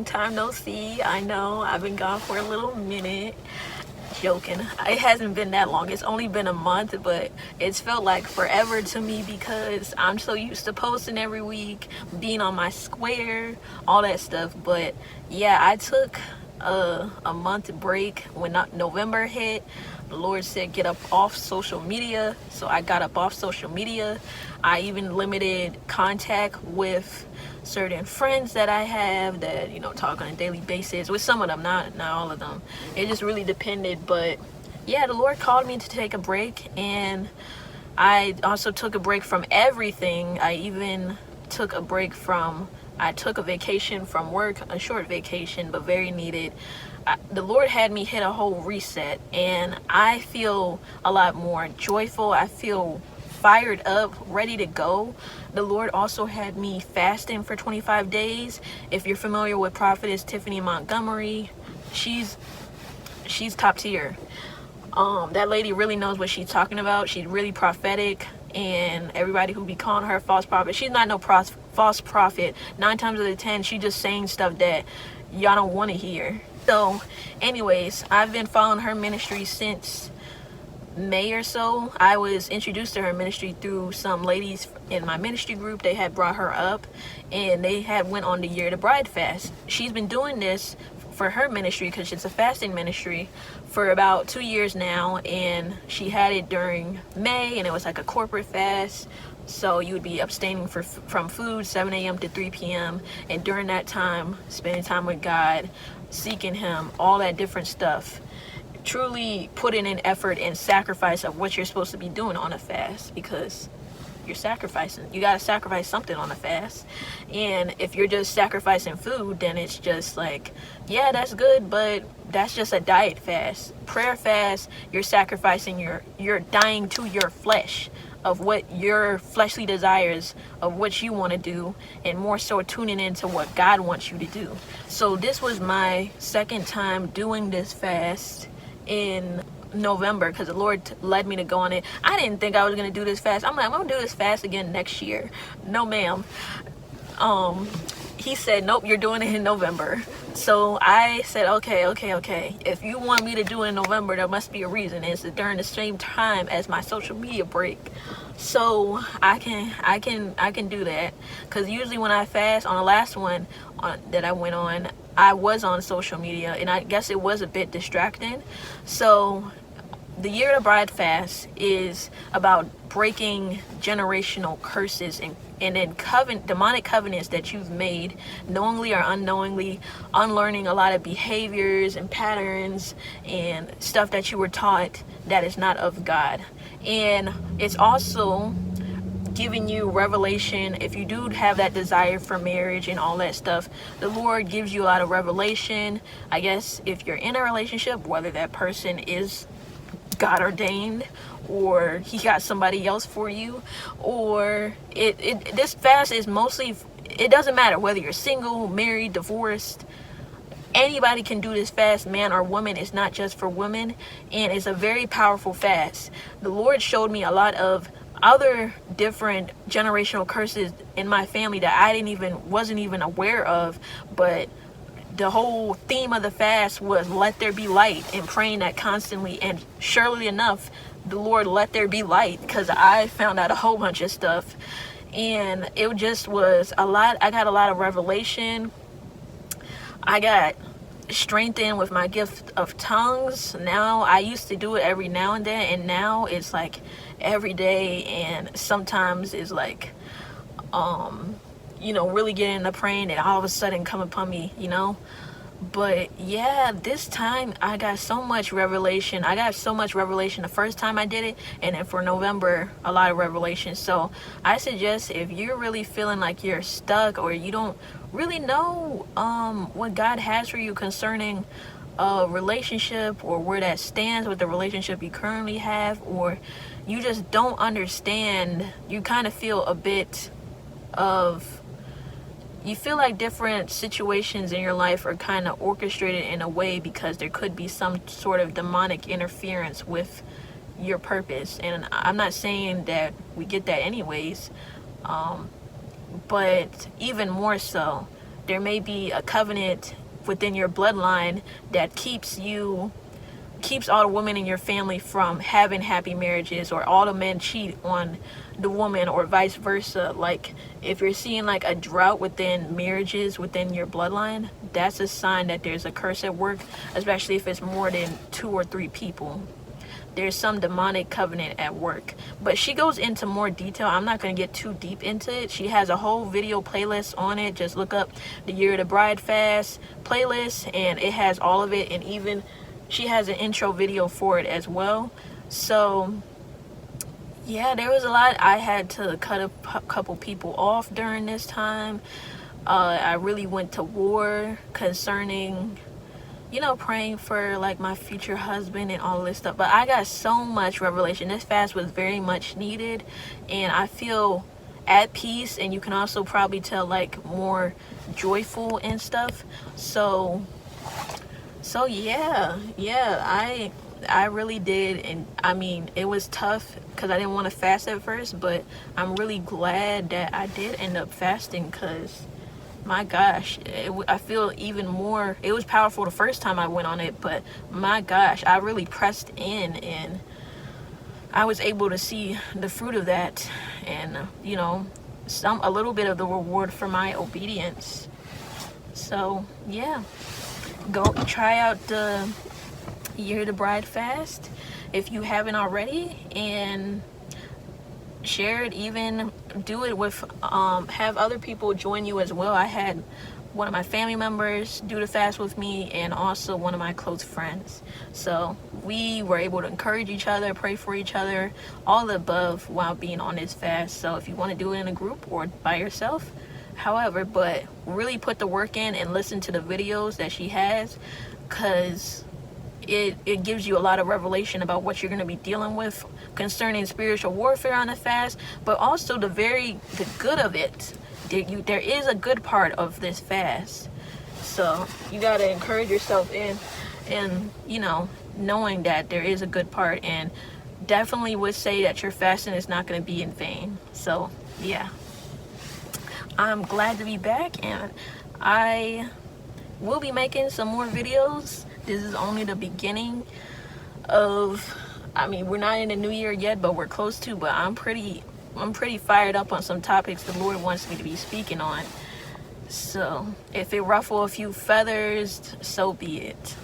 time no see. I know I've been gone for a little minute. Joking. It hasn't been that long. It's only been a month, but it's felt like forever to me because I'm so used to posting every week, being on my square, all that stuff. But yeah, I took a month break when November hit. The Lord said get up off social media, so I got up off social media. I even limited contact with certain friends that I have that, talk on a daily basis with some of them, not all of them. It just really depended. But yeah, the Lord called me to take a break, and I also took a break from everything. I even took a break from I took a vacation from work, a short vacation, but very needed. The Lord had me hit a whole reset, and I feel a lot more joyful. I feel fired up, ready to go. The Lord also had me fasting for 25 days. If you're familiar with Prophetess Tiffany Montgomery, she's top tier. That lady really knows what she's talking about. She's really prophetic, and everybody who be calling her false prophet, she's not no false prophet. 9 times out of 10, she just saying stuff that y'all don't want to hear. So anyways, I've been following her ministry since May or so. I was introduced to her ministry through some ladies in my ministry group. They had brought her up, and they had went on the Year of the Bride fast. She's been doing this for her ministry, because it's a fasting ministry, for about 2 years now, and she had it during May, and it was like a corporate fast. So you would be abstaining from food 7 a.m. to 3 p.m. and during that time, spending time with God, seeking Him, all that different stuff. Truly putting in effort and sacrifice of what you're supposed to be doing on a fast, because you're sacrificing. You got to sacrifice something on a fast. And if you're just sacrificing food, then it's just like, yeah, that's good, but that's just a diet fast. Prayer fast, you're sacrificing, you're dying to your flesh, of what your fleshly desires, of what you want to do, and more so tuning into what God wants you to do. So this was my second time doing this fast in November, because the Lord led me to go on it. I didn't think I was going to do this fast. I'm like, I'm going to do this fast again next year. No, ma'am. He said, nope, you're doing it in November. So I said, okay. If you want me to do it in November, there must be a reason. It's during the same time as my social media break. So I can do that. Because usually when I fast, on the last one that I went on, I was on social media, and I guess it was a bit distracting. So the Year of the Bride fast is about breaking generational curses and then demonic covenants that you've made, knowingly or unknowingly, unlearning a lot of behaviors and patterns and stuff that you were taught that is not of God. And it's also giving you revelation. If you do have that desire for marriage and all that stuff, the Lord gives you a lot of revelation. I guess if you're in a relationship, whether that person is God ordained or he got somebody else for you, or this fast is mostly, it doesn't matter whether you're single, married, divorced, anybody can do this fast, man or woman. It's not just for women, and it's a very powerful fast. The Lord showed me a lot of other different generational curses in my family that I wasn't even aware of, but the whole theme of the fast was let there be light, and praying that constantly. And surely enough, the Lord let there be light, because I found out a whole bunch of stuff, and it just was a lot. I got a lot of revelation. I got strengthened with my gift of tongues. Now, I used to do it every now and then, and now it's like every day, and sometimes it's like really getting into praying and all of a sudden come upon me, But yeah, this time I got so much revelation. The first time I did it, and then for November, a lot of revelation. So I suggest, if you're really feeling like you're stuck, or you don't really know what God has for you concerning a relationship, or where that stands with the relationship you currently have, or you just don't understand, you kind of feel a bit of, you feel like different situations in your life are kind of orchestrated in a way because there could be some sort of demonic interference with your purpose. And I'm not saying that we get that anyways, but even more so, there may be a covenant within your bloodline that keeps all the women in your family from having happy marriages, or all the men cheat on the woman, or vice versa. Like, if you're seeing like a drought within marriages within your bloodline, that's a sign that there's a curse at work, especially if it's more than 2 or 3 people. There's some demonic covenant at work. But she goes into more detail. I'm not going to get too deep into it. She has a whole video playlist on it. Just look up the Year of the Bride Fast playlist, and it has all of it. And even she has an intro video for it as well. So yeah, there was a lot. I had to cut a couple people off during this time. I really went to war concerning, you know, praying for like my future husband and all this stuff. But I got so much revelation. This fast was very much needed, and I feel at peace, and you can also probably tell like more joyful and stuff. So yeah, I really did. And I mean, it was tough because I didn't want to fast at first, but I'm really glad that I did end up fasting, because my gosh, I feel even more. It was powerful the first time I went on it, but my gosh, I really pressed in, and I was able to see the fruit of that, and you know, a little bit of the reward for my obedience. So yeah, go try out the Year of the Bride fast if you haven't already, and share it. Even do it with have other people join you as well. I had one of my family members do the fast with me, and also one of my close friends. So we were able to encourage each other, pray for each other, all the above while being on this fast. So if you want to do it in a group or by yourself, however, but really put the work in and listen to the videos that she has, because it gives you a lot of revelation about what you're going to be dealing with concerning spiritual warfare on the fast, but also the good of it. There is a good part of this fast. So you got to encourage yourself in you know, knowing that there is a good part, and definitely would say that your fasting is not going to be in vain. So yeah, I'm glad to be back, and I will be making some more videos. This is only the beginning of, I mean, we're not in the new year yet, but we're close to. But I'm pretty fired up on some topics the Lord wants me to be speaking on. So if it ruffle a few feathers, so be it.